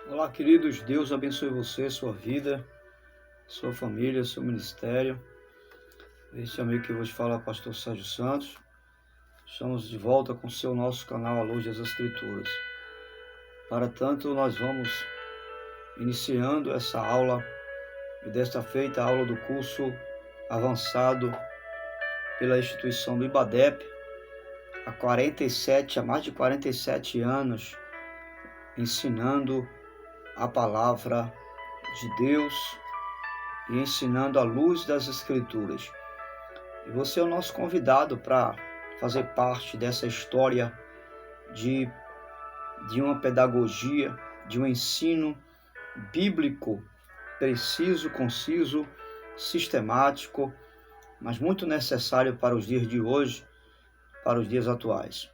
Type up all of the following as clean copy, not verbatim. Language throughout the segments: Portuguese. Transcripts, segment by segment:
Olá, queridos, Deus abençoe você, sua vida, sua família, seu ministério. Este amigo que vos fala, pastor Sérgio Santos. Estamos de volta com o nosso canal A Luz das Escrituras. Para tanto, nós vamos iniciando essa aula, e desta feita a aula do curso avançado pela instituição do IBADEP, há mais de 47 anos, ensinando a palavra de Deus e ensinando a luz das Escrituras. E você é o nosso convidado para fazer parte dessa história de uma pedagogia, de um ensino bíblico preciso, conciso, sistemático, mas muito necessário para os dias de hoje, para os dias atuais.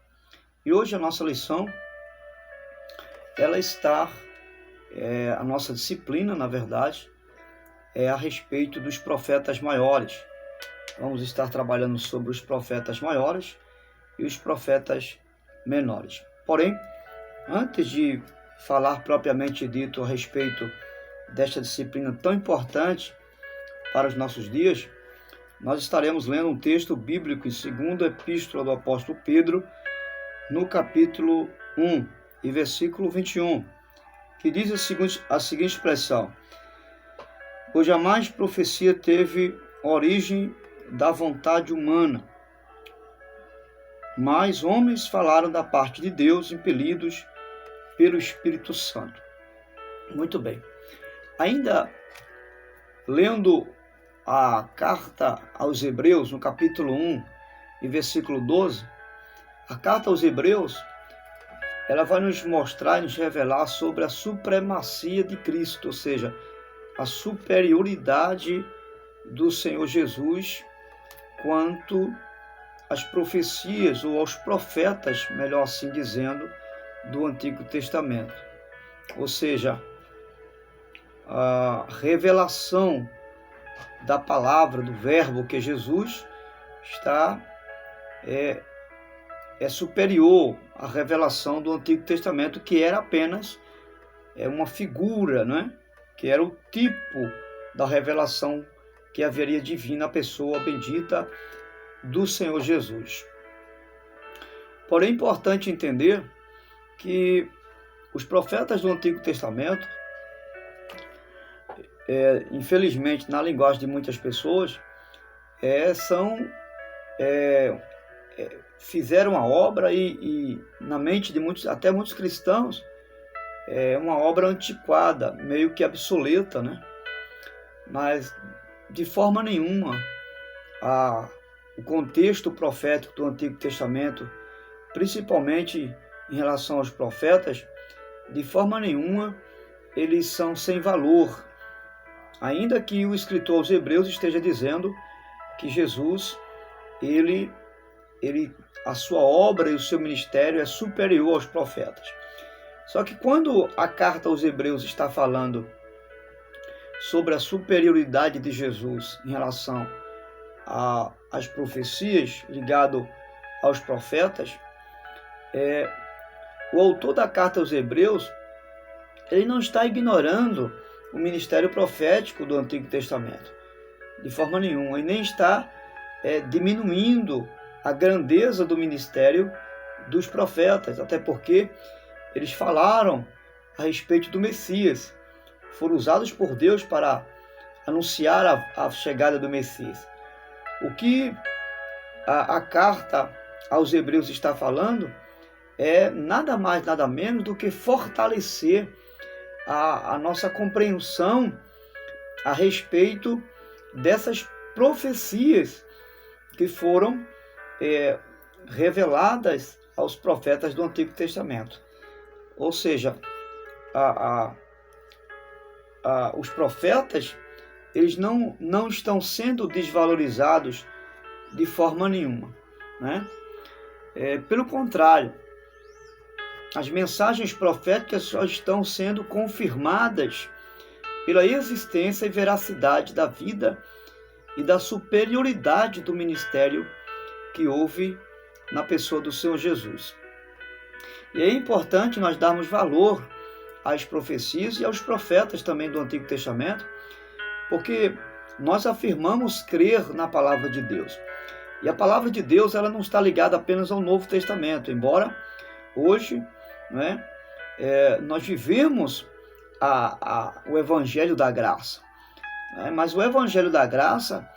E hoje a nossa lição, ela está, a nossa disciplina, na verdade, é a respeito dos profetas maiores. Vamos estar trabalhando sobre os profetas maiores e os profetas menores. Porém, antes de falar propriamente dito a respeito desta disciplina tão importante para os nossos dias, nós estaremos lendo um texto bíblico em 2ª Epístola do Apóstolo Pedro, no capítulo 1 e versículo 21, que diz a seguinte expressão: pois jamais profecia teve origem da vontade humana, mas homens falaram da parte de Deus, impelidos pelo Espírito Santo. Muito bem. Ainda lendo a carta aos Hebreus, no capítulo 1 e versículo 12, a carta aos Hebreus, ela vai nos mostrar e nos revelar sobre a supremacia de Cristo, ou seja, a superioridade do Senhor Jesus quanto às profecias ou aos profetas, melhor assim dizendo, do Antigo Testamento. Ou seja, a revelação da palavra, do verbo que é Jesus, é superior à revelação do Antigo Testamento, que era apenas uma figura, não é? Que era o tipo da revelação que haveria divina à pessoa bendita do Senhor Jesus. Porém, é importante entender que os profetas do Antigo Testamento, infelizmente, na linguagem de muitas pessoas, fizeram a obra e na mente de muitos, até muitos cristãos, uma obra antiquada, meio que obsoleta, né? Mas de forma nenhuma o contexto profético do Antigo Testamento, principalmente em relação aos profetas, de forma nenhuma eles são sem valor, ainda que o escritor aos Hebreus esteja dizendo que Jesus, a sua obra e o seu ministério é superior aos profetas. Só que quando a carta aos Hebreus está falando sobre a superioridade de Jesus em relação às profecias ligado aos profetas, o autor da carta aos Hebreus, ele não está ignorando o ministério profético do Antigo Testamento, de forma nenhuma, e nem está diminuindo a grandeza do ministério dos profetas, até porque eles falaram a respeito do Messias, foram usados por Deus para anunciar a chegada do Messias. O que a carta aos Hebreus está falando é nada mais, nada menos do que fortalecer a nossa compreensão a respeito dessas profecias que foram reveladas aos profetas do Antigo Testamento. Ou seja, os profetas, eles não estão sendo desvalorizados de forma nenhuma, né? Pelo contrário, as mensagens proféticas só estão sendo confirmadas pela existência e veracidade da vida e da superioridade do ministério que houve na pessoa do Senhor Jesus. E é importante nós darmos valor às profecias e aos profetas também do Antigo Testamento, porque nós afirmamos crer na palavra de Deus. E a palavra de Deus, ela não está ligada apenas ao Novo Testamento, embora hoje, né, nós vivemos o Evangelho da Graça. Né? Mas o Evangelho da Graça,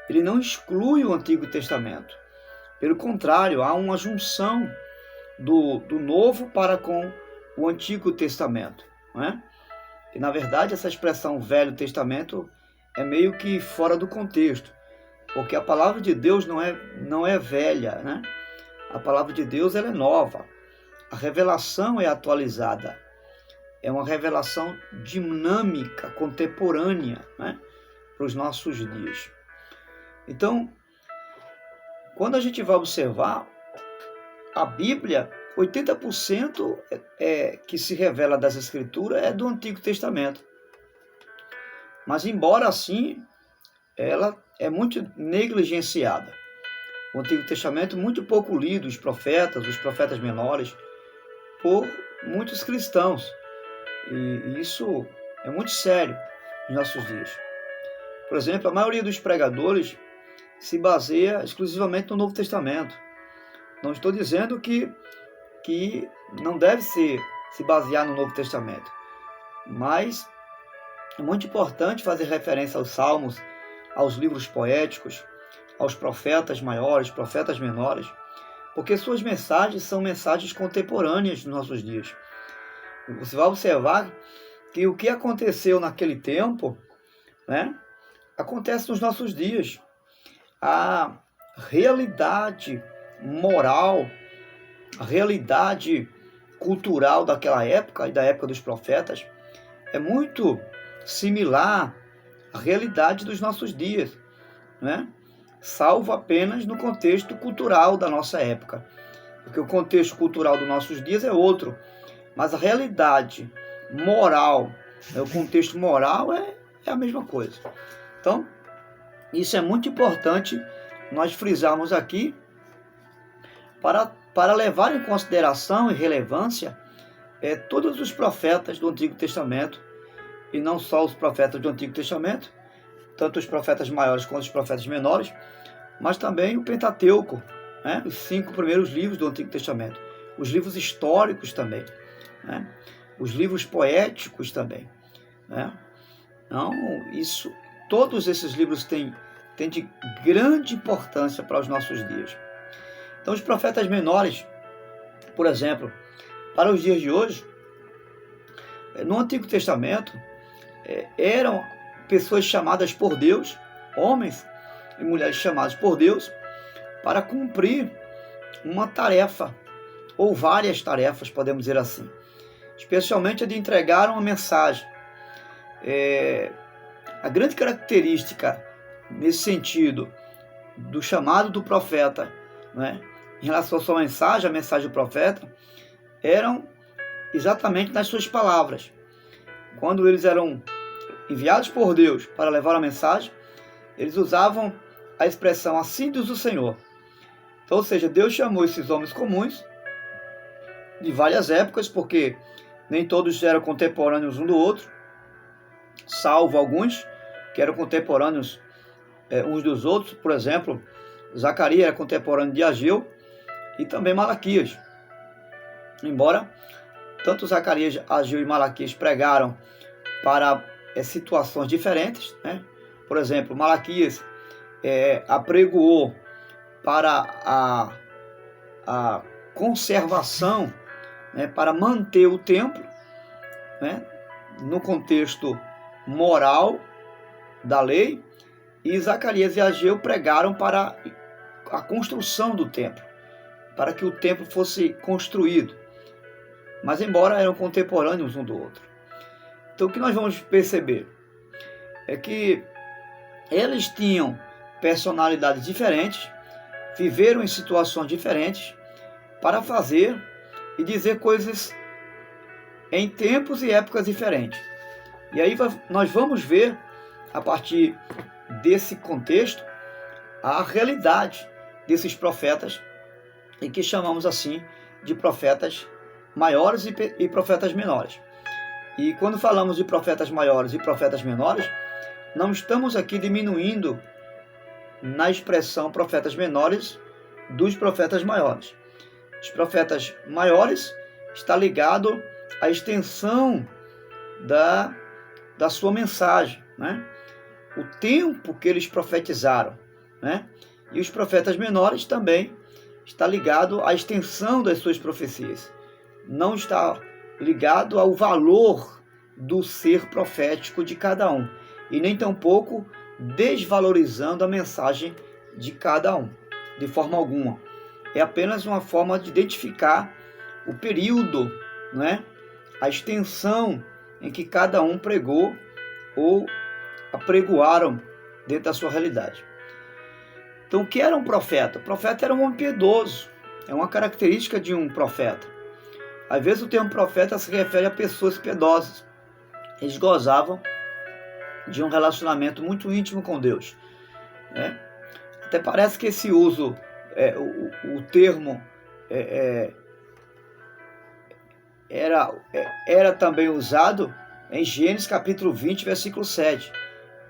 ele não exclui o Antigo Testamento. Pelo contrário, há uma junção do Novo para com o Antigo Testamento. Né? E, na verdade, essa expressão Velho Testamento é meio que fora do contexto, porque a palavra de Deus não é velha, né? A palavra de Deus, ela é nova. A revelação é atualizada. É uma revelação dinâmica, contemporânea, né? Para os nossos dias. Então, quando a gente vai observar, a Bíblia, 80% que se revela das Escrituras é do Antigo Testamento. Mas, embora assim, ela é muito negligenciada. O Antigo Testamento muito pouco lido, os profetas menores, por muitos cristãos. E isso é muito sério nos nossos dias. Por exemplo, a maioria dos pregadores se baseia exclusivamente no Novo Testamento. Não estou dizendo que não deve se basear no Novo Testamento, mas é muito importante fazer referência aos Salmos, aos livros poéticos, aos profetas maiores, profetas menores, porque suas mensagens são mensagens contemporâneas nos nossos dias. Você vai observar que o que aconteceu naquele tempo, né, acontece nos nossos dias. A realidade moral, a realidade cultural daquela época e da época dos profetas é muito similar à realidade dos nossos dias, né? Salvo apenas no contexto cultural da nossa época, porque o contexto cultural dos nossos dias é outro, mas a realidade moral, o contexto moral é a mesma coisa. Então, isso é muito importante nós frisarmos aqui para levar em consideração e relevância todos os profetas do Antigo Testamento, e não só os profetas do Antigo Testamento, tanto os profetas maiores quanto os profetas menores, mas também o Pentateuco, né? Os 5 primeiros livros do Antigo Testamento, os livros históricos também, né? Os livros poéticos também, né? Então, todos esses livros têm de grande importância para os nossos dias. Então, os profetas menores, por exemplo, para os dias de hoje, no Antigo Testamento, eram pessoas chamadas por Deus, homens e mulheres chamados por Deus, para cumprir uma tarefa, ou várias tarefas, podemos dizer assim. Especialmente a de entregar uma mensagem. A grande característica, nesse sentido, do chamado do profeta, né, em relação à sua mensagem, a mensagem do profeta, eram exatamente nas suas palavras. Quando eles eram enviados por Deus para levar a mensagem, eles usavam a expressão "assim diz o Senhor". Então, ou seja, Deus chamou esses homens comuns de várias épocas, porque nem todos eram contemporâneos um do outro, salvo alguns que eram contemporâneos uns dos outros. Por exemplo, Zacarias era contemporâneo de Ageu e também Malaquias. Embora tanto Zacarias, Ageu e Malaquias pregaram para situações diferentes, né? Por exemplo, Malaquias apregoou para a conservação, né, para manter o templo, né, no contexto moral da lei, e Zacarias e Ageu pregaram para a construção do templo, para que o templo fosse construído. Mas embora eram contemporâneos um do outro. Então, o que nós vamos perceber é que eles tinham personalidades diferentes, viveram em situações diferentes, para fazer e dizer coisas em tempos e épocas diferentes. E aí nós vamos ver, a partir desse contexto, a realidade desses profetas, e que chamamos assim de profetas maiores e profetas menores. E quando falamos de profetas maiores e profetas menores, não estamos aqui diminuindo na expressão profetas menores dos profetas maiores. Os profetas maiores está ligado à extensão da sua mensagem, né? O tempo que eles profetizaram, né? E os profetas menores também está ligado à extensão das suas profecias. Não está ligado ao valor do ser profético de cada um. E nem tampouco desvalorizando a mensagem de cada um, de forma alguma. É apenas uma forma de identificar o período, né? A extensão em que cada um pregou ou apregoaram dentro da sua realidade. Então, o que era um profeta? O profeta era um homem piedoso. É uma característica de um profeta. Às vezes o termo profeta se refere a pessoas piedosas. Eles gozavam de um relacionamento muito íntimo com Deus, né? Até parece que esse uso, o termo era também usado em Gênesis capítulo 20, versículo 7,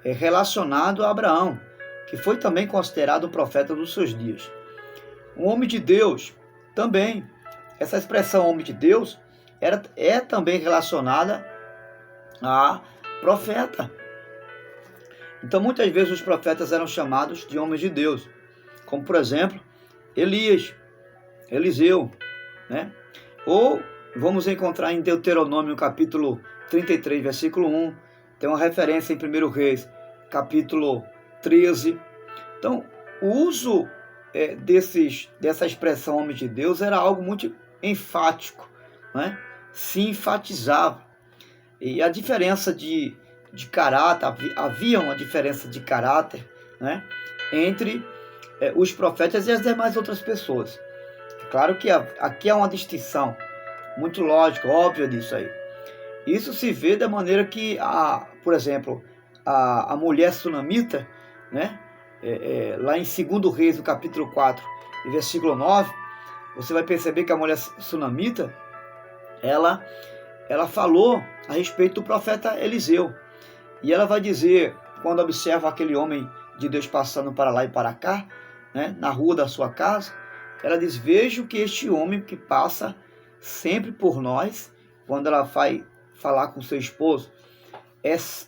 relacionado a Abraão, que foi também considerado um profeta dos seus dias. Um homem de Deus também. Essa expressão homem de Deus é também relacionada a profeta. Então, muitas vezes os profetas eram chamados de homens de Deus, como, por exemplo, Elias, Eliseu, né? Ou vamos encontrar em Deuteronômio, capítulo 33, versículo 1, tem uma referência em 1 Reis, capítulo 13. Então, o uso dessa expressão homem de Deus era algo muito enfático, né? Se enfatizava. E a diferença de caráter, havia uma diferença de caráter, né, entre os profetas e as demais outras pessoas. Claro que aqui há uma distinção muito lógica, óbvia disso aí. Isso se vê da maneira que, por exemplo, a mulher sunamita, né, lá em 2 Reis, no capítulo 4, versículo 9, você vai perceber que a mulher sunamita, ela falou a respeito do profeta Eliseu. E ela vai dizer, quando observa aquele homem de Deus passando para lá e para cá, né, na rua da sua casa, ela diz: vejo que este homem que passa sempre por nós, quando ela vai falar com seu esposo,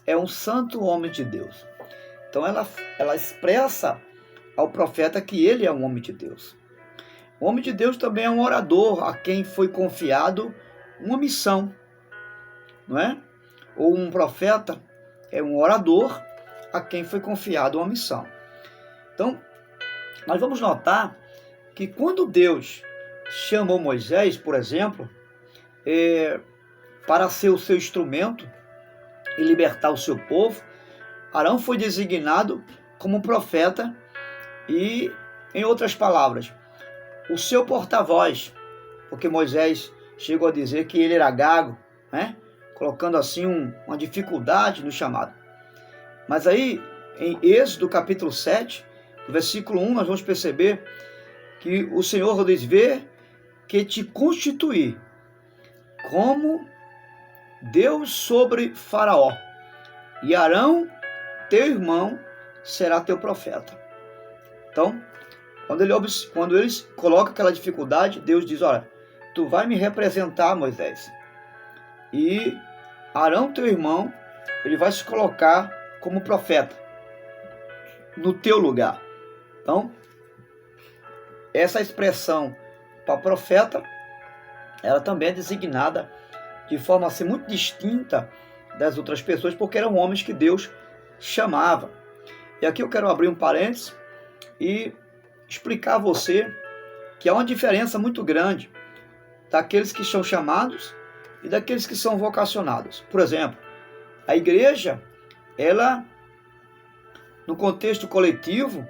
é um santo homem de Deus. Então ela expressa ao profeta que ele é um homem de Deus. O homem de Deus também é um orador a quem foi confiado uma missão, não é? Ou um profeta é um orador a quem foi confiado uma missão. Então, nós vamos notar que quando Deus chamou Moisés, por exemplo, para ser o seu instrumento e libertar o seu povo, Arão foi designado como profeta e, em outras palavras, o seu porta-voz, porque Moisés chegou a dizer que ele era gago, né? Colocando assim uma dificuldade no chamado. Mas aí, em Êxodo capítulo 7, no versículo 1, nós vamos perceber que o Senhor diz: vê que te constituí como Deus sobre Faraó, e Arão, teu irmão, será teu profeta. Então, quando eles colocam aquela dificuldade, Deus diz: olha, tu vai me representar, Moisés, e Arão, teu irmão, ele vai se colocar como profeta no teu lugar. Então, essa expressão para profeta, ela também é designada de forma assim muito distinta das outras pessoas, porque eram homens que Deus chamava. E aqui eu quero abrir um parênteses e explicar a você que há uma diferença muito grande daqueles que são chamados e daqueles que são vocacionados. Por exemplo, a igreja, ela, no contexto coletivo,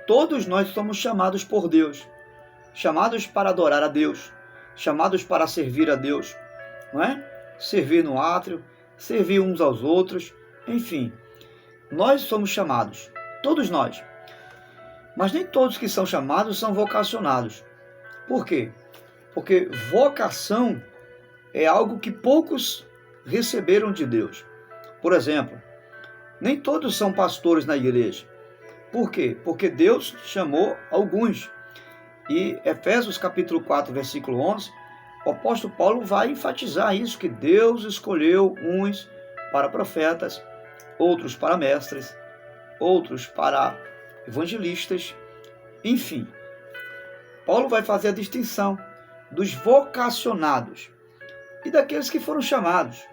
todos nós somos chamados por Deus, chamados para adorar a Deus, chamados para servir a Deus, não é? Servir no átrio, servir uns aos outros, enfim. Nós somos chamados, todos nós. Mas nem todos que são chamados são vocacionados. Por quê? Porque vocação é algo que poucos receberam de Deus. Por exemplo, nem todos são pastores na igreja. Por quê? Porque Deus chamou alguns. E Efésios capítulo 4, versículo 11, o apóstolo Paulo vai enfatizar isso, que Deus escolheu uns para profetas, outros para mestres, outros para evangelistas, enfim. Paulo vai fazer a distinção dos vocacionados e daqueles que foram chamados.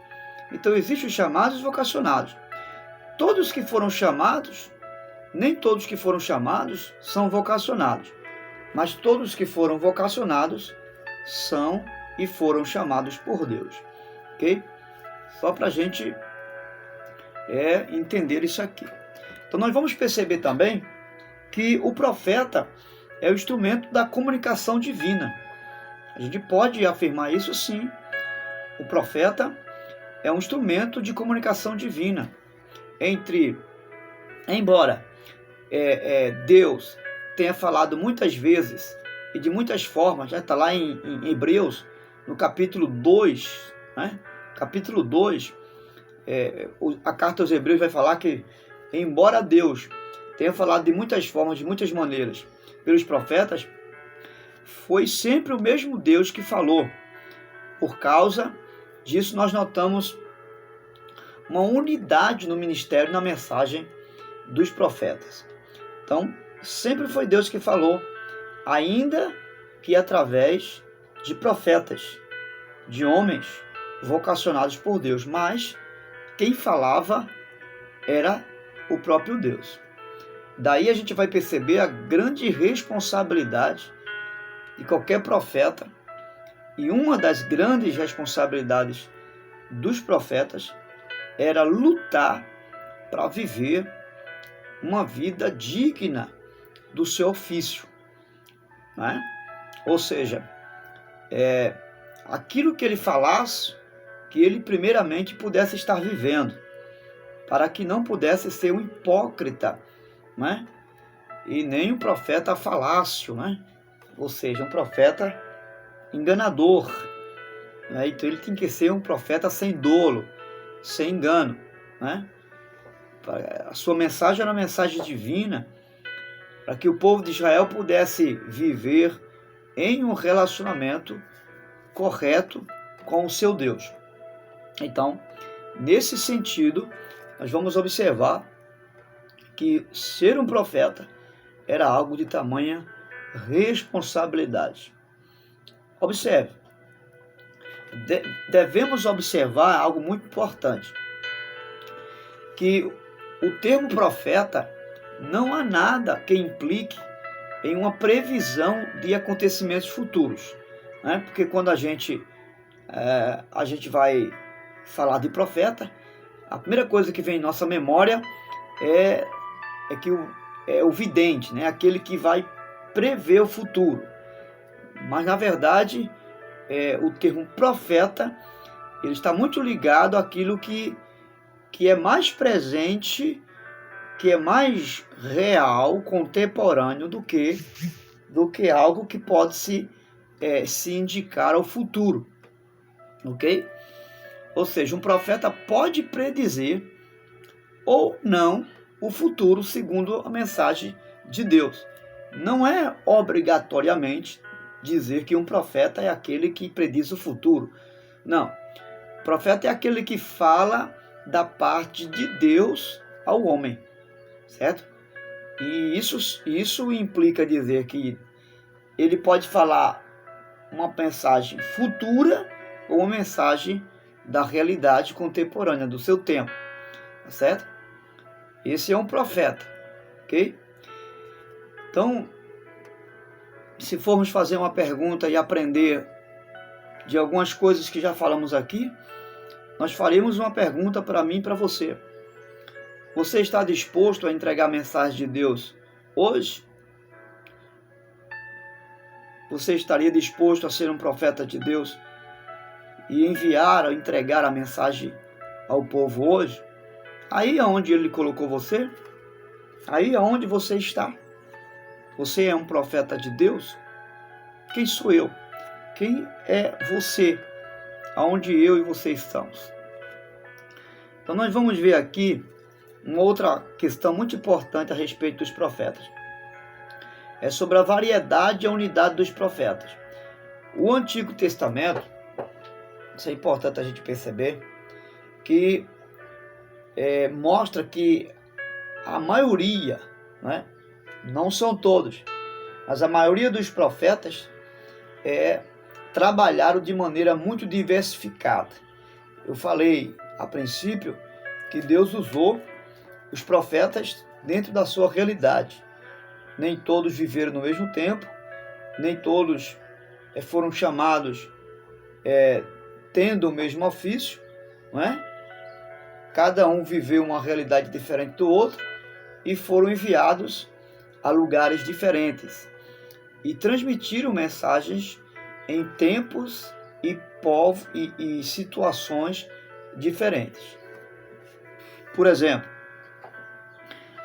Então, existem os chamados e os vocacionados. Todos que foram chamados, nem todos que foram chamados são vocacionados, mas todos que foram vocacionados são e foram chamados por Deus. Ok? Só para a gente entender isso aqui. Então, nós vamos perceber também que o profeta é o instrumento da comunicação divina. A gente pode afirmar isso sim. O profeta é um instrumento de comunicação divina. Embora Deus tenha falado muitas vezes e de muitas formas, está lá em Hebreus, no capítulo 2, né? Capítulo 2, a carta aos Hebreus vai falar que, embora Deus tenha falado de muitas formas, de muitas maneiras, pelos profetas, foi sempre o mesmo Deus que falou. Por causa disso, nós notamos uma unidade no ministério, na mensagem dos profetas. Então, sempre foi Deus que falou, ainda que através de profetas, de homens vocacionados por Deus, mas quem falava era o próprio Deus. Daí a gente vai perceber a grande responsabilidade de qualquer profeta, e uma das grandes responsabilidades dos profetas era lutar para viver uma vida digna do seu ofício, né? Ou seja, aquilo que ele falasse, que ele primeiramente pudesse estar vivendo, para que não pudesse ser um hipócrita, né? E nem um profeta falácio, né? Ou seja, um profeta enganador, né? Então ele tem que ser um profeta sem dolo, sem engano, né? A sua mensagem era uma mensagem divina, para que o povo de Israel pudesse viver em um relacionamento correto com o seu Deus. Então, nesse sentido, nós vamos observar que ser um profeta era algo de tamanha responsabilidade. Observe, devemos observar algo muito importante, que o termo profeta não há nada que implique em uma previsão de acontecimentos futuros, né? Porque quando a gente vai falar de profeta, a primeira coisa que vem em nossa memória é que o vidente, né? Aquele que vai prever o futuro. Mas na verdade, o termo profeta, ele está muito ligado àquilo que é mais presente, que é mais real, contemporâneo do que algo que pode se indicar ao futuro, ok? Ou seja, um profeta pode predizer ou não o futuro segundo a mensagem de Deus. Não é obrigatoriamente dizer que um profeta é aquele que prediz o futuro. Não. O profeta é aquele que fala da parte de Deus ao homem, certo? E isso implica dizer que ele pode falar uma mensagem futura ou uma mensagem da realidade contemporânea, do seu tempo, tá certo? Esse é um profeta, ok? Então, se formos fazer uma pergunta e aprender de algumas coisas que já falamos aqui, nós faremos uma pergunta para mim e para você. Você está disposto a entregar a mensagem de Deus hoje? Você estaria disposto a ser um profeta de Deus e enviar ou entregar a mensagem ao povo hoje? Aí é onde Ele colocou você? Aí é onde você está? Você é um profeta de Deus? Quem sou eu? Quem é você? Aonde eu e você estamos? Então nós vamos ver aqui uma outra questão muito importante a respeito dos profetas. É sobre a variedade e a unidade dos profetas. O Antigo Testamento, isso é importante a gente perceber, que mostra que a maioria, né, não são todos, mas a maioria dos profetas trabalharam de maneira muito diversificada. Eu falei a princípio que Deus usou os profetas dentro da sua realidade. Nem todos viveram no mesmo tempo, nem todos foram chamados tendo o mesmo ofício, não é? Cada um viveu uma realidade diferente do outro e foram enviados a lugares diferentes e transmitiram mensagens em tempos e situações diferentes. Por exemplo,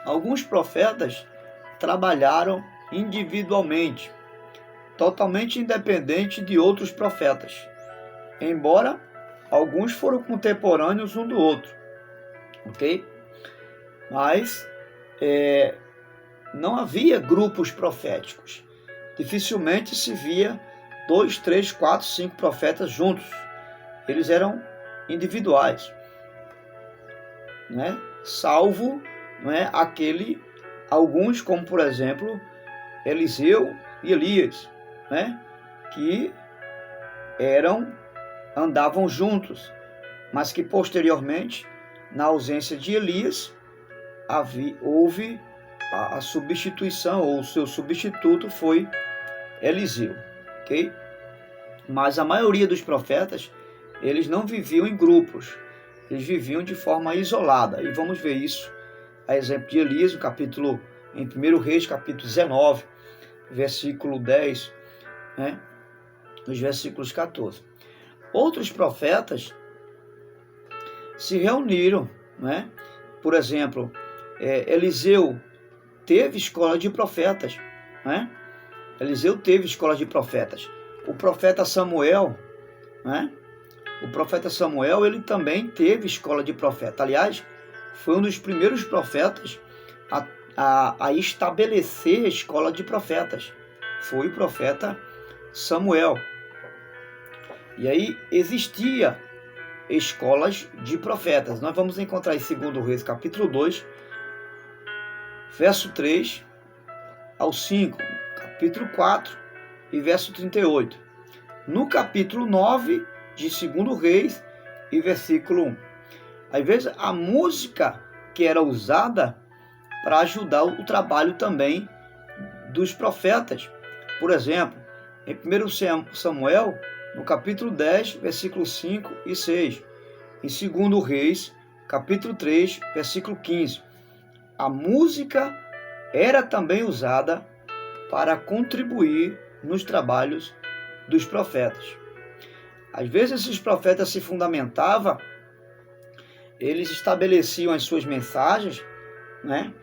alguns profetas trabalharam individualmente, totalmente independente de outros profetas, embora alguns foram contemporâneos um do outro, ok? Mas não havia grupos proféticos. Dificilmente se via 2, 3, 4, 5 profetas juntos. Eles eram individuais, né? Salvo, né, alguns, como por exemplo Eliseu e Elias, né, que andavam juntos, mas que posteriormente, na ausência de Elias, houve a substituição, ou o seu substituto foi Eliseu, ok? Mas a maioria dos profetas, eles não viviam em grupos, eles viviam de forma isolada, e vamos ver isso a exemplo de Elias, em 1 Reis, capítulo 19, versículo 10, né, nos versículos 14. Outros profetas se reuniram, né? Por exemplo, Eliseu teve escola de profetas, né? Eliseu teve escola de profetas. O profeta Samuel, né? O profeta Samuel, ele também teve escola de profeta. Aliás, foi um dos primeiros profetas a estabelecer a escola de profetas. Foi o profeta Samuel. E aí existia escolas de profetas. Nós vamos encontrar em 2 Reis, capítulo 2, verso 3 ao 5, capítulo 4 e verso 38. No capítulo 9 de 2 Reis e versículo 1. Às vezes a música que era usada para ajudar o trabalho também dos profetas. Por exemplo, em 1 Samuel, no capítulo 10, versículos 5 e 6. Em 2 Reis, capítulo 3, versículo 15. A música era também usada para contribuir nos trabalhos dos profetas. Às vezes esses profetas se fundamentavam, eles estabeleciam as suas mensagens, né?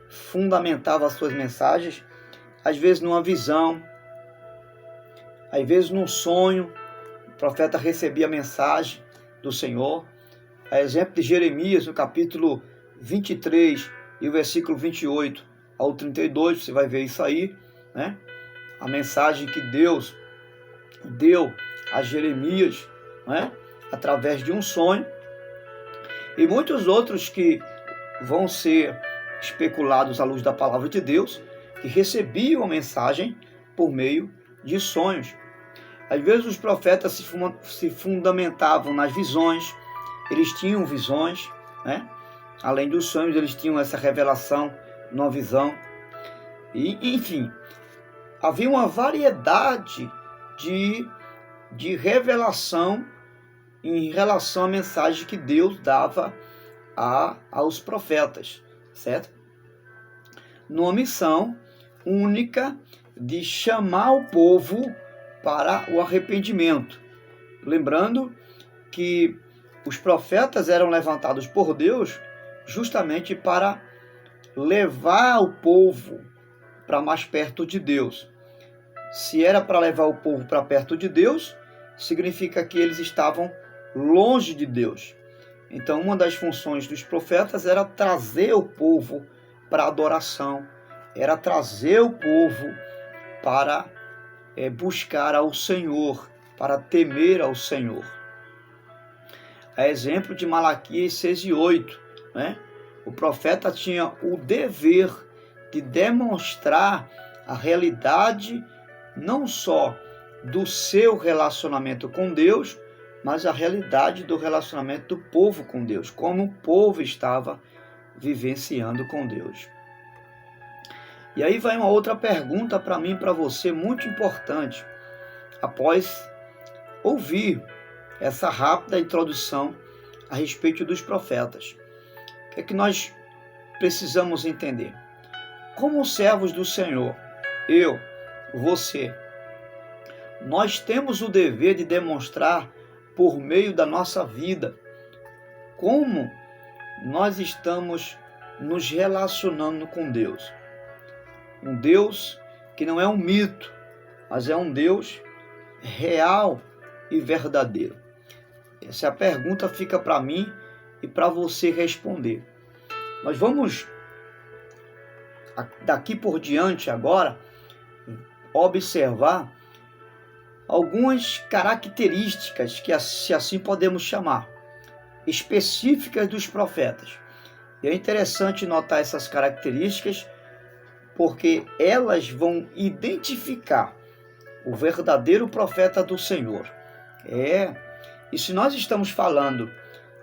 Fundamentavam as suas mensagens, às vezes numa visão, às vezes num sonho. O profeta recebia a mensagem do Senhor. A exemplo de Jeremias, no capítulo 23 e o versículo 28 ao 32, você vai ver isso aí, né? A mensagem que Deus deu a Jeremias, né? Através de um sonho. E muitos outros que vão ser especulados à luz da palavra de Deus, que recebiam a mensagem por meio de sonhos. Às vezes os profetas se fundamentavam nas visões, eles tinham visões, né? Além dos sonhos, eles tinham essa revelação numa visão. E, enfim, havia uma variedade de revelação em relação à mensagem que Deus dava aos profetas, certo? Numa missão única de chamar o povo para o arrependimento. Lembrando que os profetas eram levantados por Deus justamente para levar o povo para mais perto de Deus. Se era para levar o povo para perto de Deus, significa que eles estavam longe de Deus. Então, uma das funções dos profetas era trazer o povo para a adoração, era trazer o povo para buscar ao Senhor, para temer ao Senhor. A exemplo de Malaquias 6:8, né? O profeta tinha o dever de demonstrar a realidade não só do seu relacionamento com Deus, mas a realidade do relacionamento do povo com Deus, como o povo estava vivenciando com Deus. E aí vai uma outra pergunta para mim e para você, muito importante, após ouvir essa rápida introdução a respeito dos profetas. O que é que nós precisamos entender? Como servos do Senhor, eu, você, nós temos o dever de demonstrar por meio da nossa vida como nós estamos nos relacionando com Deus. Um Deus que não é um mito, mas é um Deus real e verdadeiro. Essa pergunta fica para mim e para você responder. Nós vamos, daqui por diante agora, observar algumas características, que se assim podemos chamar, específicas dos profetas. E é interessante notar essas características, porque elas vão identificar o verdadeiro profeta do Senhor. E se nós estamos falando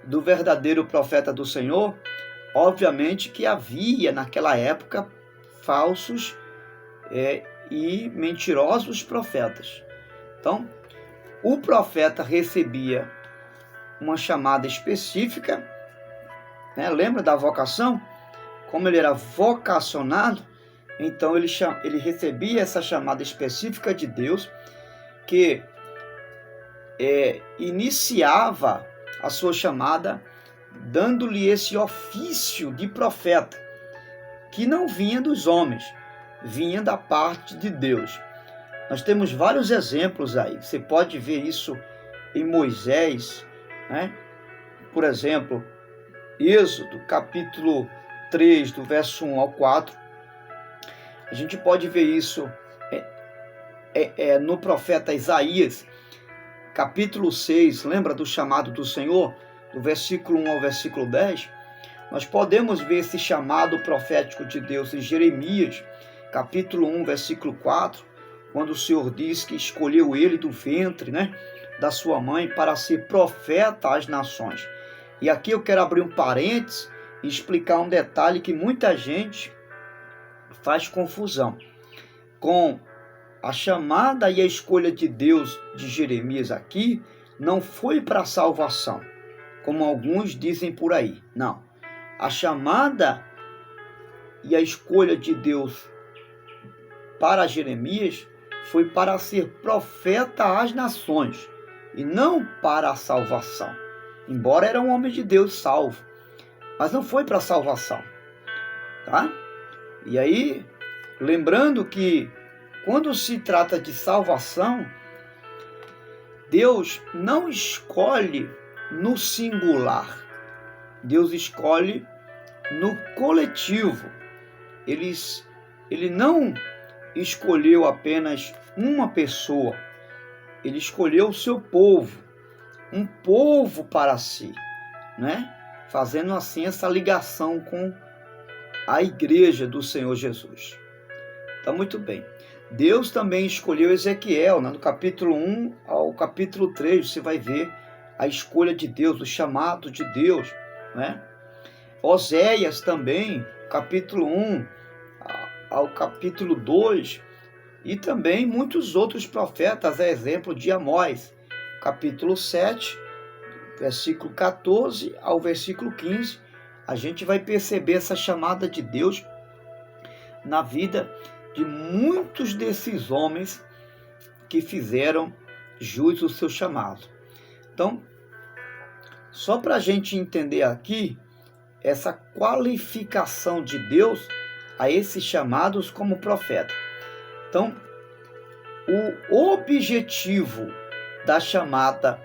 do verdadeiro profeta do Senhor, obviamente que havia naquela época falsos e mentirosos profetas. Então, o profeta recebia uma chamada específica, né? Lembra da vocação? Como ele era vocacionado, então ele recebia essa chamada específica de Deus, que iniciava a sua chamada dando-lhe esse ofício de profeta, que não vinha dos homens, vinha da parte de Deus. Nós temos vários exemplos aí. Você pode ver isso em Moisés, né? Por exemplo, Êxodo, capítulo 3, do verso 1 ao 4. A gente pode ver isso no profeta Isaías, capítulo 6, lembra do chamado do Senhor? Do versículo 1 ao versículo 10. Nós podemos ver esse chamado profético de Deus em Jeremias, capítulo 1, versículo 4, quando o Senhor diz que escolheu ele do ventre, né, da sua mãe para ser profeta às nações. E aqui eu quero abrir um parênteses e explicar um detalhe que muita gente faz confusão com a chamada e a escolha de Deus de Jeremias aqui. Não foi para salvação, como alguns dizem por aí. Não. A chamada e a escolha de Deus para Jeremias foi para ser profeta às nações e não para a salvação. Embora era um homem de Deus salvo, mas não foi para a salvação, tá? E aí, lembrando que quando se trata de salvação, Deus não escolhe no singular, Deus escolhe no coletivo. Ele não escolheu apenas uma pessoa, ele escolheu o seu povo, um povo para si, né? Fazendo assim essa ligação com a igreja do Senhor Jesus. Então, muito bem. Deus também escolheu Ezequiel, né? No capítulo 1 ao capítulo 3, você vai ver a escolha de Deus, o chamado de Deus, né? Oséias também, capítulo 1 ao capítulo 2, e também muitos outros profetas, a exemplo de Amós, capítulo 7, versículo 14 ao versículo 15, a gente vai perceber essa chamada de Deus na vida de muitos desses homens que fizeram jus ao seu chamado. Então, só para a gente entender aqui essa qualificação de Deus a esses chamados como profeta. Então, o objetivo da chamada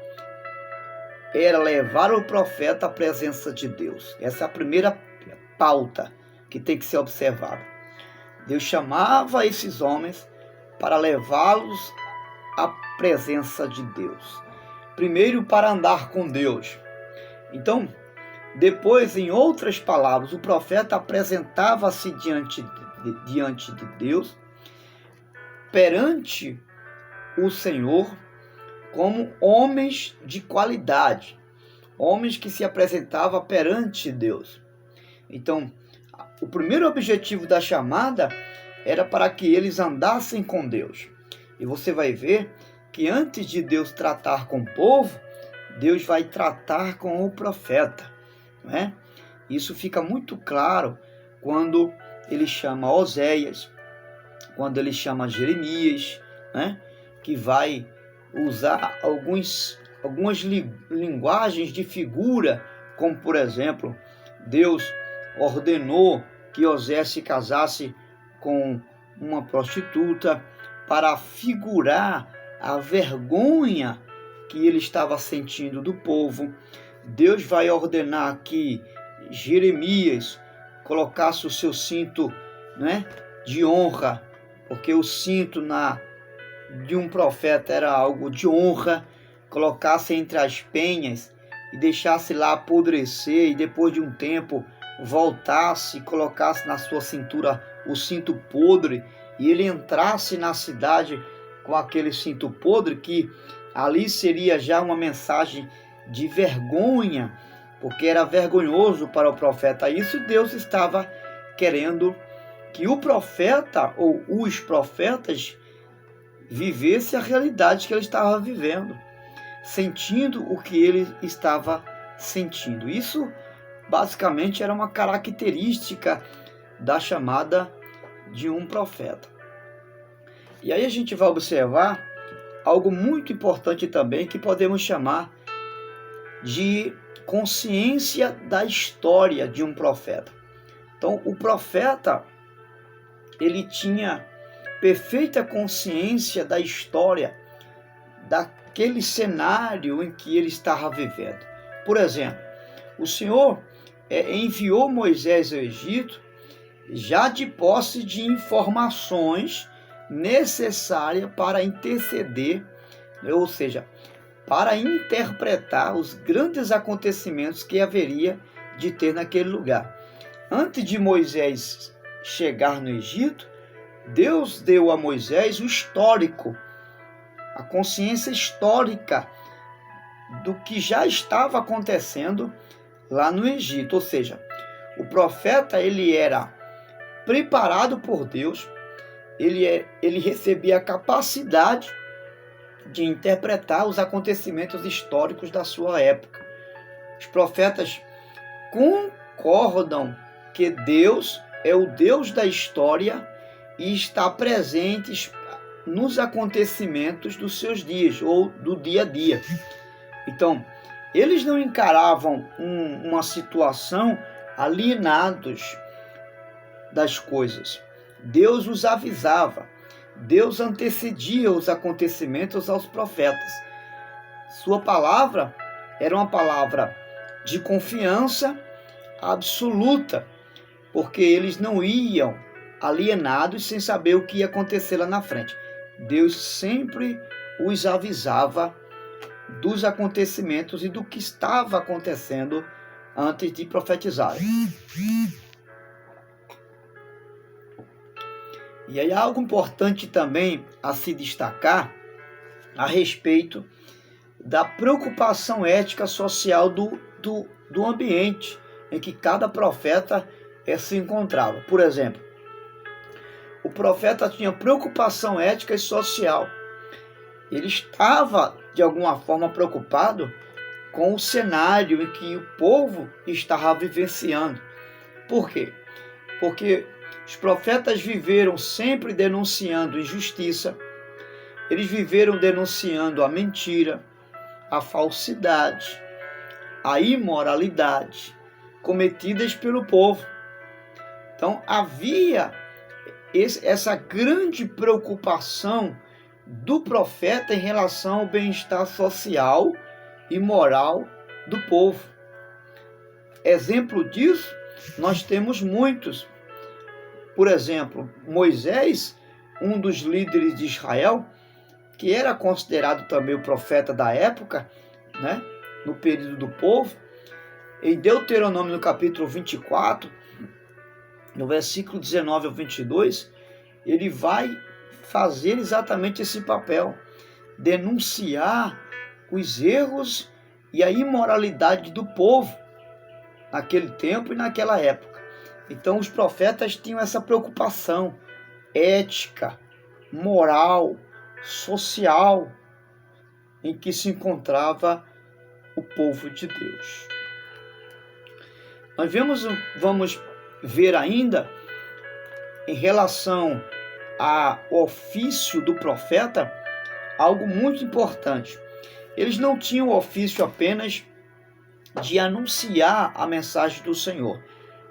era levar o profeta à presença de Deus. Essa é a primeira pauta que tem que ser observada. Deus chamava esses homens para levá-los à presença de Deus. Primeiro, para andar com Deus. Então, depois, em outras palavras, o profeta apresentava-se diante de Deus, perante o Senhor, como homens de qualidade, homens que se apresentavam perante Deus. Então, o primeiro objetivo da chamada era para que eles andassem com Deus. E você vai ver que antes de Deus tratar com o povo, Deus vai tratar com o profeta, não é? Isso fica muito claro quando ele chama Oséias, quando ele chama Jeremias, né? Que vai usar algumas linguagens de figura, como por exemplo, Deus ordenou que Oséias se casasse com uma prostituta para figurar a vergonha que ele estava sentindo do povo. Deus vai ordenar que Jeremias colocasse o seu cinto, né, de honra, porque o cinto de um profeta era algo de honra, colocasse entre as penhas e deixasse lá apodrecer, e depois de um tempo voltasse e colocasse na sua cintura o cinto podre, e ele entrasse na cidade com aquele cinto podre, que ali seria já uma mensagem de vergonha, porque era vergonhoso para o profeta. Isso Deus estava querendo que o profeta ou os profetas vivesse a realidade que ele estava vivendo, sentindo o que ele estava sentindo. Isso basicamente era uma característica da chamada de um profeta. E aí a gente vai observar algo muito importante também, que podemos chamar de consciência da história de um profeta. Então, o profeta, ele tinha perfeita consciência da história, daquele cenário em que ele estava vivendo. Por exemplo, o Senhor enviou Moisés ao Egito já de posse de informações necessárias para interceder, ou seja, para interpretar os grandes acontecimentos que haveria de ter naquele lugar. Antes de Moisés chegar no Egito, Deus deu a Moisés o histórico, a consciência histórica do que já estava acontecendo lá no Egito. Ou seja, o profeta, ele era preparado por Deus, ele recebia a capacidade de interpretar os acontecimentos históricos da sua época. Os profetas concordam que Deus é o Deus da história e está presente nos acontecimentos dos seus dias ou do dia a dia. Então, eles não encaravam uma situação alienados das coisas. Deus os avisava. Deus antecedia os acontecimentos aos profetas. Sua palavra era uma palavra de confiança absoluta, porque eles não iam alienados sem saber o que ia acontecer lá na frente. Deus sempre os avisava dos acontecimentos e do que estava acontecendo antes de profetizarem. E aí há algo importante também a se destacar a respeito da preocupação ética social do ambiente em que cada profeta se encontrava. Por exemplo, o profeta tinha preocupação ética e social. Ele estava, de alguma forma, preocupado com o cenário em que o povo estava vivenciando. Por quê? Porque os profetas viveram sempre denunciando injustiça, eles viveram denunciando a mentira, a falsidade, a imoralidade cometidas pelo povo. Então havia essa grande preocupação do profeta em relação ao bem-estar social e moral do povo. Exemplo disso, nós temos muitos. Por exemplo, Moisés, um dos líderes de Israel, que era considerado também o profeta da época, né, no período do povo, em Deuteronômio, no capítulo 24, no versículo 19 ao 22, ele vai fazer exatamente esse papel, denunciar os erros e a imoralidade do povo naquele tempo e naquela época. Então os profetas tinham essa preocupação ética, moral, social, em que se encontrava o povo de Deus. Nós vamos ver ainda, em relação ao ofício do profeta, algo muito importante. Eles não tinham o ofício apenas de anunciar a mensagem do Senhor,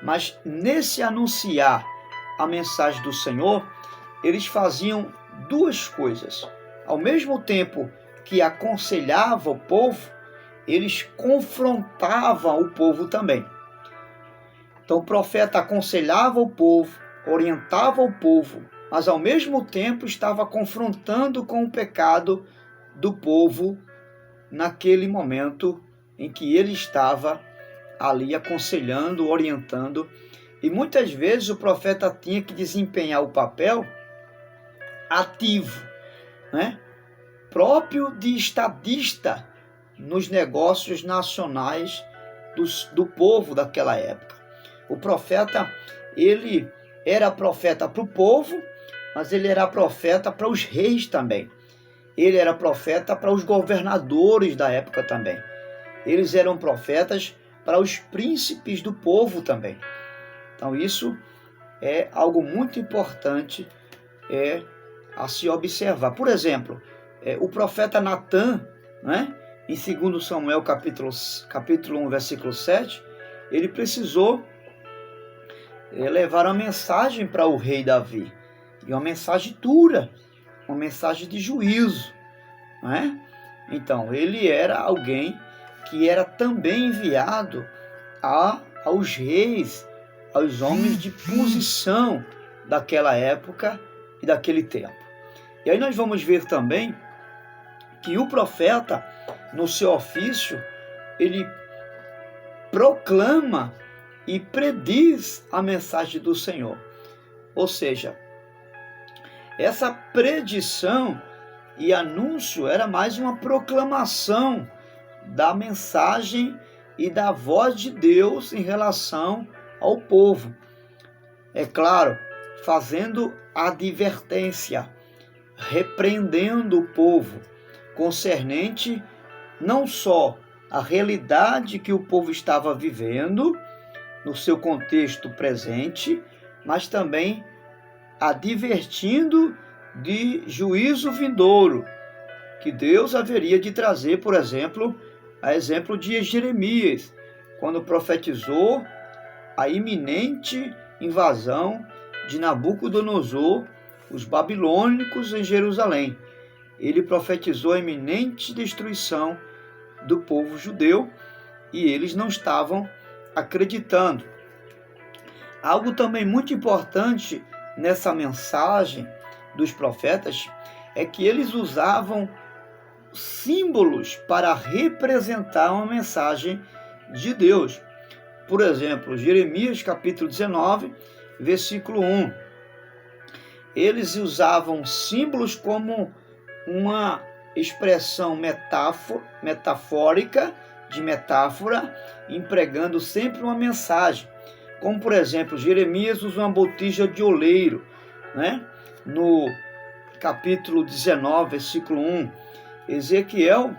mas nesse anunciar a mensagem do Senhor, eles faziam duas coisas. Ao mesmo tempo que aconselhavam o povo, eles confrontavam o povo também. Então o profeta aconselhava o povo, orientava o povo, mas ao mesmo tempo estava confrontando com o pecado do povo naquele momento em que ele estava ali aconselhando, orientando. E muitas vezes o profeta tinha que desempenhar o papel ativo, né, próprio de estadista nos negócios nacionais do povo daquela época. O profeta, ele era profeta para o povo, mas ele era profeta para os reis também. Ele era profeta para os governadores da época também. Eles eram profetas para os príncipes do povo também. Então isso é algo muito importante a se observar. Por exemplo, o profeta Natã, né, em 2 Samuel capítulo 1, versículo 7, ele precisou levar uma mensagem para o rei Davi. E uma mensagem dura, uma mensagem de juízo, né? Então, ele era alguém que era também enviado aos reis, aos homens de posição daquela época e daquele tempo. E aí nós vamos ver também que o profeta, no seu ofício, ele proclama e prediz a mensagem do Senhor. Ou seja, essa predição e anúncio era mais uma proclamação da mensagem e da voz de Deus em relação ao povo. É claro, fazendo advertência, repreendendo o povo, concernente não só a realidade que o povo estava vivendo, no seu contexto presente, mas também advertindo de juízo vindouro, que Deus haveria de trazer, por exemplo, a exemplo de Jeremias, quando profetizou a iminente invasão de Nabucodonosor, os babilônicos em Jerusalém. Ele profetizou a iminente destruição do povo judeu e eles não estavam acreditando. Algo também muito importante nessa mensagem dos profetas é que eles usavam símbolos para representar uma mensagem de Deus. Por exemplo, Jeremias capítulo 19, versículo 1. Eles usavam símbolos como uma expressão metafórica, de metáfora, empregando sempre uma mensagem. Como, por exemplo, Jeremias usa uma botija de oleiro, né? No capítulo 19, versículo 1. Ezequiel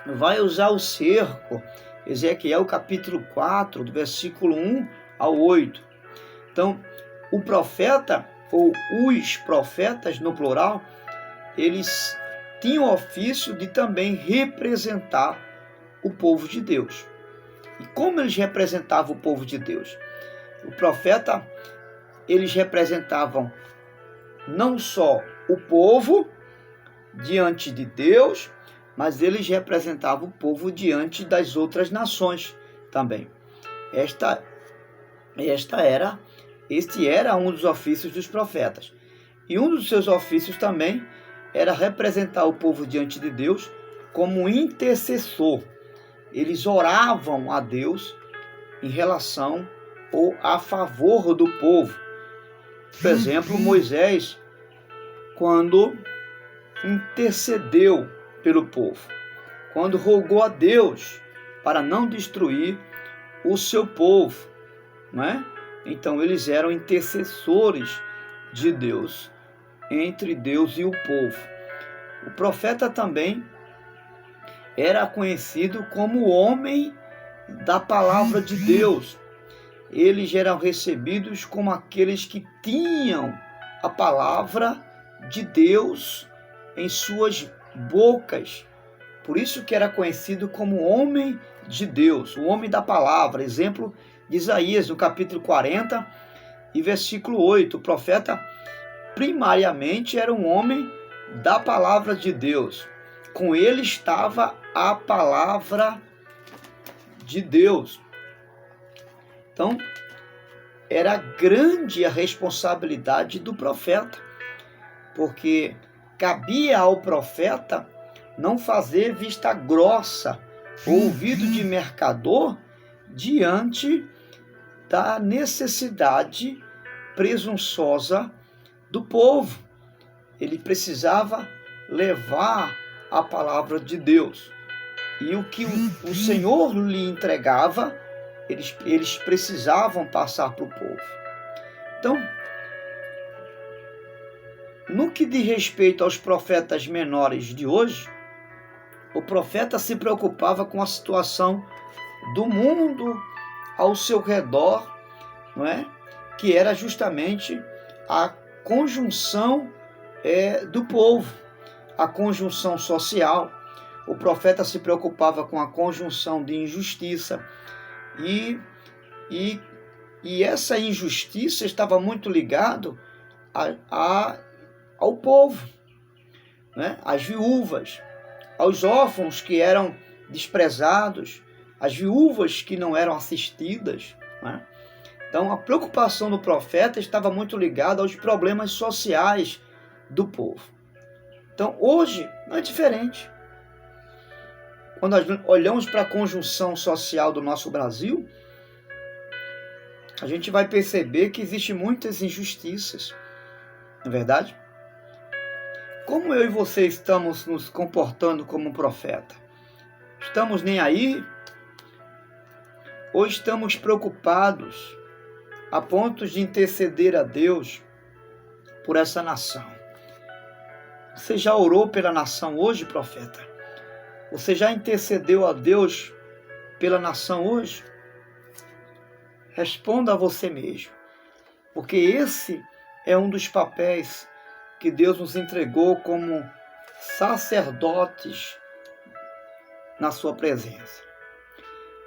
vai usar o cerco. Ezequiel capítulo 4, do versículo 1 ao 8. Então, o profeta, ou os profetas no plural, eles tinham o ofício de também representar o povo de Deus. E como eles representavam o povo de Deus? O profeta, eles representavam não só o povo diante de Deus, mas eles representavam o povo diante das outras nações também. Este era um dos ofícios dos profetas. E um dos seus ofícios também era representar o povo diante de Deus como intercessor. Eles oravam a Deus em relação ou a favor do povo. Por exemplo, Moisés, quando intercedeu pelo povo, quando rogou a Deus para não destruir o seu povo, né? Então eles eram intercessores de Deus, entre Deus e o povo. O profeta também era conhecido como homem da palavra de Deus. Eles eram recebidos como aqueles que tinham a palavra de Deus em suas bocas. Por isso que era conhecido como homem de Deus, o homem da palavra. Exemplo de Isaías, no capítulo 40 e versículo 8. O profeta primariamente era um homem da palavra de Deus. Com ele estava a palavra de Deus. Então, era grande a responsabilidade do profeta, porque cabia ao profeta não fazer vista grossa ou ouvido de mercador diante da necessidade presunçosa do povo. Ele precisava levar a palavra de Deus. E o que o Senhor lhe entregava, eles precisavam passar para o povo. Então, no que diz respeito aos profetas menores de hoje, o profeta se preocupava com a situação do mundo ao seu redor, não é? Que era justamente a conjunção do povo, a conjunção social. O profeta se preocupava com a conjunção de injustiça e essa injustiça estava muito ligado ao povo, né? Às viúvas, aos órfãos que eram desprezados, às viúvas que não eram assistidas, né? Então a preocupação do profeta estava muito ligada aos problemas sociais do povo. Então hoje não é diferente. Quando nós olhamos para a conjunção social do nosso Brasil, a gente vai perceber que existem muitas injustiças, não é verdade? Como eu e você estamos nos comportando como um profeta? Estamos nem aí? Ou estamos preocupados a ponto de interceder a Deus por essa nação? Você já orou pela nação hoje, profeta? Você já intercedeu a Deus pela nação hoje? Responda a você mesmo, porque esse é um dos papéis que Deus nos entregou como sacerdotes na sua presença.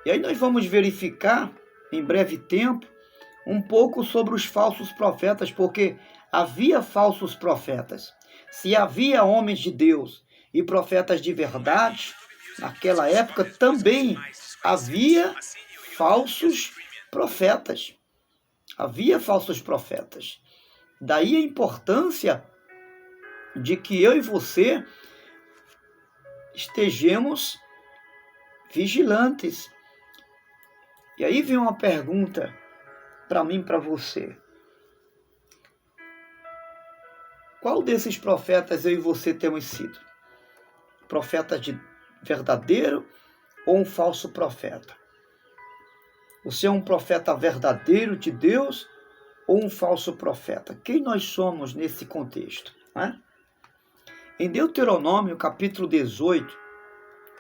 E aí nós vamos verificar, em breve tempo, um pouco sobre os falsos profetas, porque havia falsos profetas. Se havia homens de Deus e profetas de verdade, naquela época também havia falsos profetas. Havia falsos profetas. Daí a importância de que eu e você estejamos vigilantes. E aí vem uma pergunta para mim e para você. Qual desses profetas eu e você temos sido? Profeta verdadeiro ou um falso profeta? Você é um profeta verdadeiro de Deus ou um falso profeta? Quem nós somos nesse contexto, né? Em Deuteronômio, capítulo 18,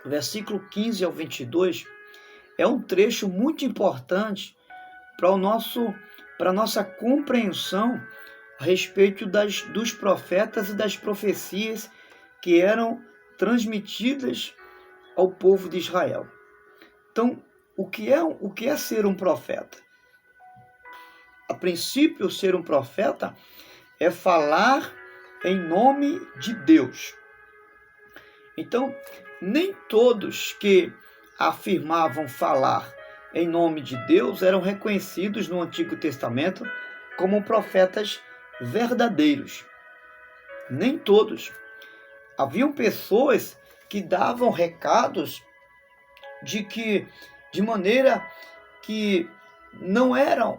versículo 15 ao 22, é um trecho muito importante para a nossa compreensão a respeito dos profetas e das profecias que eram transmitidas ao povo de Israel. Então, o que é ser um profeta? A princípio, ser um profeta é falar em nome de Deus. Então, nem todos que afirmavam falar em nome de Deus eram reconhecidos no Antigo Testamento como profetas verdadeiros. Nem todos. Haviam pessoas que davam recados de maneira que não era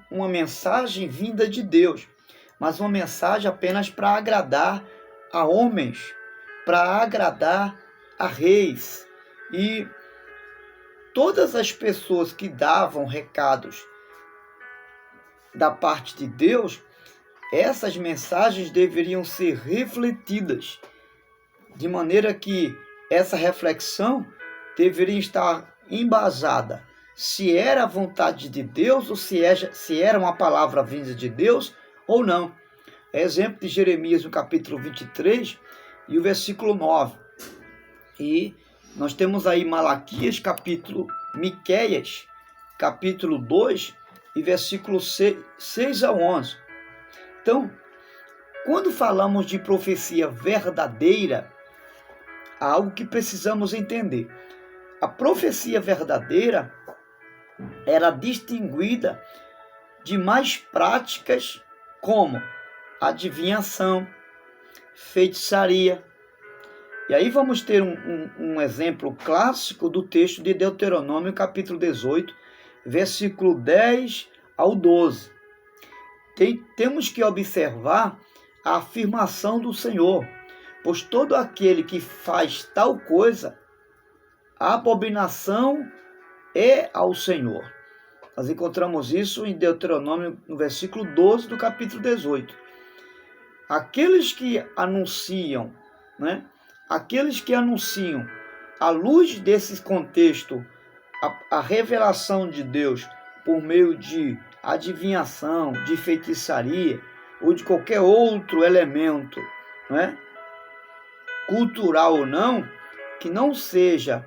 uma mensagem vinda de Deus, mas uma mensagem apenas para agradar a homens, para agradar a reis. E todas as pessoas que davam recados da parte de Deus, essas mensagens deveriam ser refletidas, de maneira que essa reflexão deveria estar embasada se era a vontade de Deus ou se era uma palavra vinda de Deus ou não. Exemplo de Jeremias no capítulo 23 e o versículo 9. E nós temos aí Miqueias, capítulo 2 e versículo 6 a 11. Então, quando falamos de profecia verdadeira, há algo que precisamos entender. A profecia verdadeira era distinguida de mais práticas como adivinhação, feitiçaria. E aí vamos ter um exemplo clássico do texto de Deuteronômio, capítulo 18, versículo 10 ao 12. Temos que observar a afirmação do Senhor, pois todo aquele que faz tal coisa, a abominação é ao Senhor. Nós encontramos isso em Deuteronômio, no versículo 12 do capítulo 18. Aqueles que anunciam, à luz desse contexto, a revelação de Deus por meio de adivinhação, de feitiçaria ou de qualquer outro elemento, cultural ou não, que não seja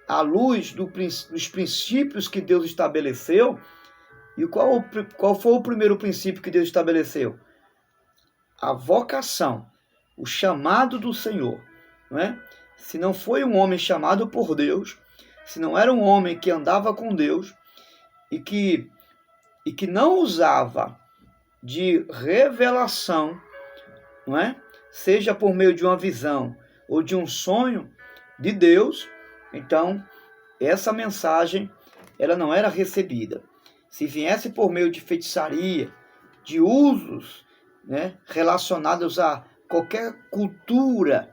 à luz dos princípios que Deus estabeleceu. E qual foi o primeiro princípio que Deus estabeleceu? A vocação, o chamado do Senhor. Se não foi um homem chamado por Deus, se não era um homem que andava com Deus e que não usava de revelação, seja por meio de uma visão ou de um sonho de Deus, então essa mensagem ela não era recebida. Se viesse por meio de feitiçaria, de usos relacionados a qualquer cultura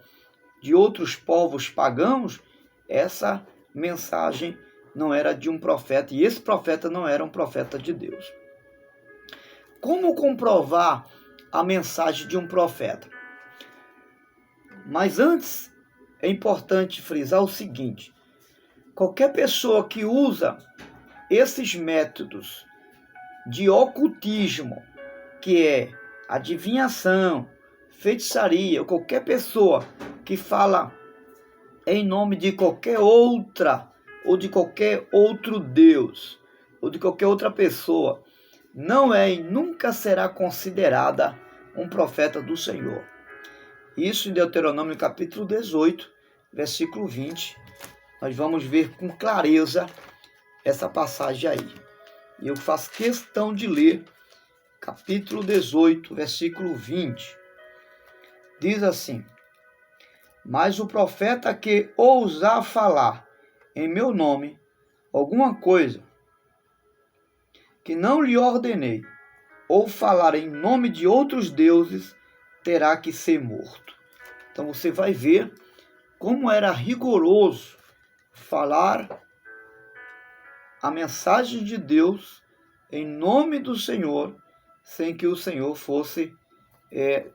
de outros povos pagãos, essa mensagem não era de um profeta, e esse profeta não era um profeta de Deus. Como comprovar a mensagem de um profeta? Mas antes, é importante frisar o seguinte: qualquer pessoa que usa esses métodos de ocultismo, que é adivinhação, feitiçaria, ou qualquer pessoa que fala em nome de qualquer outra ou de qualquer outro Deus ou de qualquer outra pessoa, não é e nunca será considerada um profeta do Senhor. Isso em Deuteronômio capítulo 18, versículo 20. Nós vamos ver com clareza essa passagem aí. E eu faço questão de ler capítulo 18, versículo 20. Diz assim: mas o profeta que ousar falar em meu nome alguma coisa que não lhe ordenei, ou falar em nome de outros deuses, terá que ser morto. Então você vai ver como era rigoroso falar a mensagem de Deus em nome do Senhor, sem que o Senhor fosse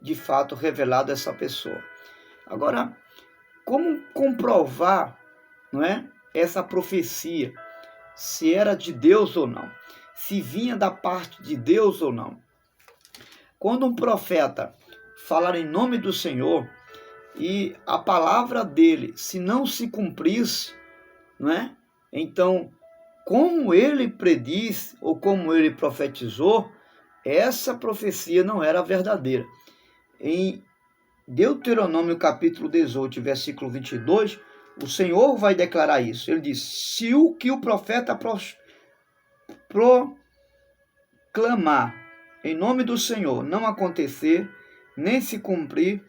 de fato revelado a essa pessoa. Agora, como comprovar, essa profecia, se era de Deus ou não, se vinha da parte de Deus ou não? Quando um profeta falar em nome do Senhor e a palavra dele, se não se cumprisse, então, como ele prediz ou como ele profetizou, essa profecia não era verdadeira. Deuteronômio capítulo 18, versículo 22, o Senhor vai declarar isso. Ele diz: se o que o profeta proclamar em nome do Senhor não acontecer, nem se cumprir,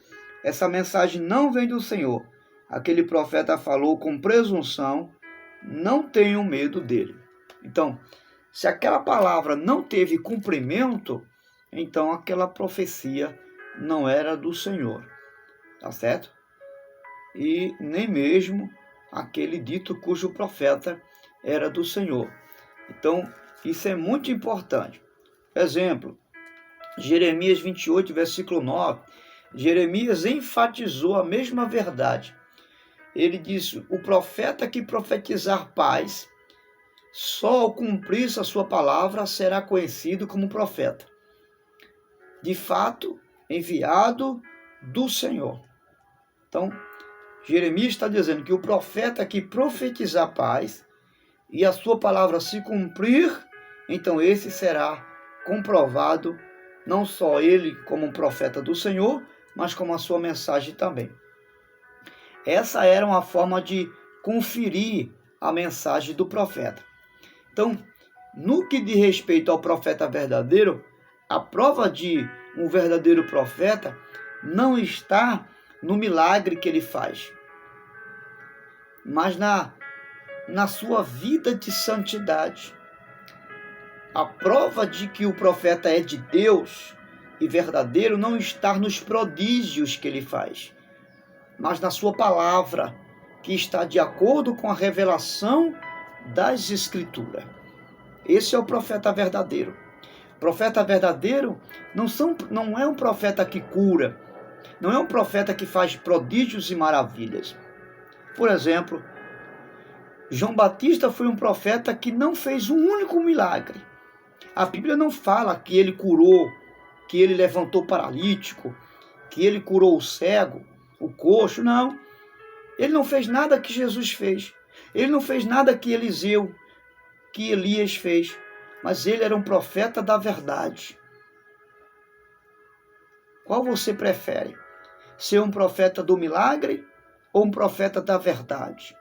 essa mensagem não vem do Senhor. Aquele profeta falou com presunção, não tenham medo dele. Então, se aquela palavra não teve cumprimento, então aquela profecia não era do Senhor, tá certo? E nem mesmo aquele dito cujo profeta era do Senhor. Então, isso é muito importante. Exemplo, Jeremias 28, versículo 9. Jeremias enfatizou a mesma verdade. Ele disse: o profeta que profetizar paz, só ao cumprir a sua palavra será conhecido como profeta. De fato, enviado do Senhor. Então, Jeremias está dizendo que o profeta que profetizar paz e a sua palavra se cumprir, então esse será comprovado, não só ele como um profeta do Senhor, mas como a sua mensagem também. Essa era uma forma de conferir a mensagem do profeta. Então, no que diz respeito ao profeta verdadeiro, a prova de um verdadeiro profeta não está no milagre que ele faz, mas na sua vida de santidade. A prova de que o profeta é de Deus e verdadeiro não está nos prodígios que ele faz, mas na sua palavra, que está de acordo com a revelação das Escrituras. Esse é o profeta verdadeiro. O profeta verdadeiro não é um profeta que cura, não é um profeta que faz prodígios e maravilhas. Por exemplo, João Batista foi um profeta que não fez um único milagre. A Bíblia não fala que ele curou, que ele levantou o paralítico, que ele curou o cego, o coxo, não. Ele não fez nada que Jesus fez. Ele não fez nada que Eliseu, que Elias fez. Mas ele era um profeta da verdade. Qual você prefere? Ser um profeta do milagre ou um profeta da verdade?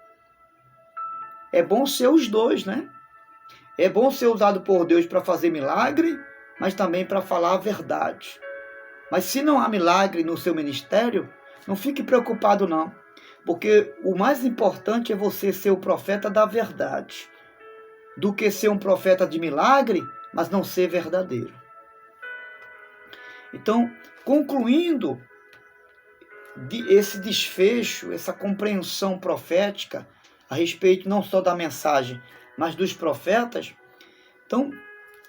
É bom ser os dois, né? É bom ser usado por Deus para fazer milagre, mas também para falar a verdade. Mas se não há milagre no seu ministério, não fique preocupado não, porque o mais importante é você ser o profeta da verdade, do que ser um profeta de milagre, mas não ser verdadeiro. Então, concluindo esse desfecho, essa compreensão profética a respeito não só da mensagem, mas dos profetas, então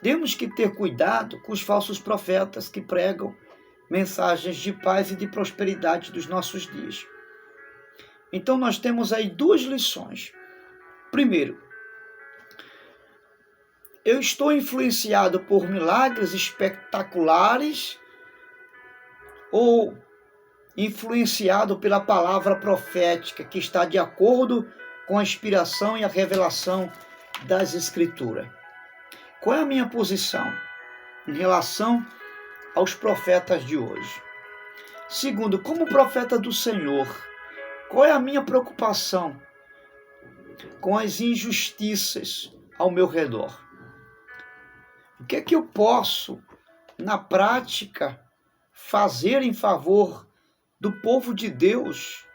temos que ter cuidado com os falsos profetas que pregam mensagens de paz e de prosperidade dos nossos dias. Então nós temos aí duas lições. Primeiro, eu estou influenciado por milagres espetaculares ou influenciado pela palavra profética que está de acordo com a inspiração e a revelação das Escrituras? Qual é a minha posição em relação aos profetas de hoje? Segundo, como profeta do Senhor, qual é a minha preocupação com as injustiças ao meu redor? O que é que eu posso, na prática, fazer em favor do povo de Deus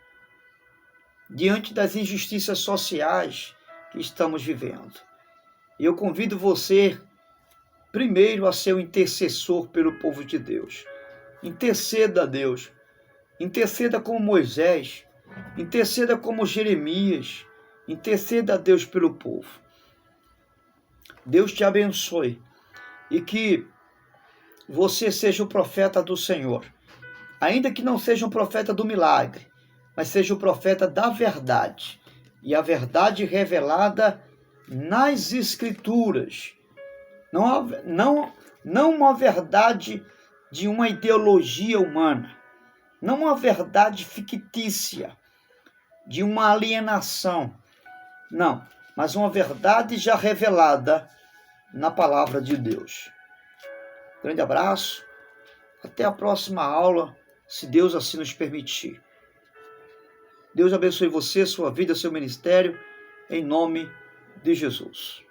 diante das injustiças sociais que estamos vivendo? E eu convido você, primeiro, a ser o intercessor pelo povo de Deus. Interceda a Deus. Interceda como Moisés. Interceda como Jeremias. Interceda a Deus pelo povo. Deus te abençoe. E que você seja o profeta do Senhor. Ainda que não seja um profeta do milagre, mas seja o profeta da verdade. E a verdade revelada nas Escrituras. Não uma verdade de uma ideologia humana. Não uma verdade fictícia, de uma alienação. Não, mas uma verdade já revelada na palavra de Deus. Grande abraço. Até a próxima aula, se Deus assim nos permitir. Deus abençoe você, sua vida, seu ministério, em nome de Jesus.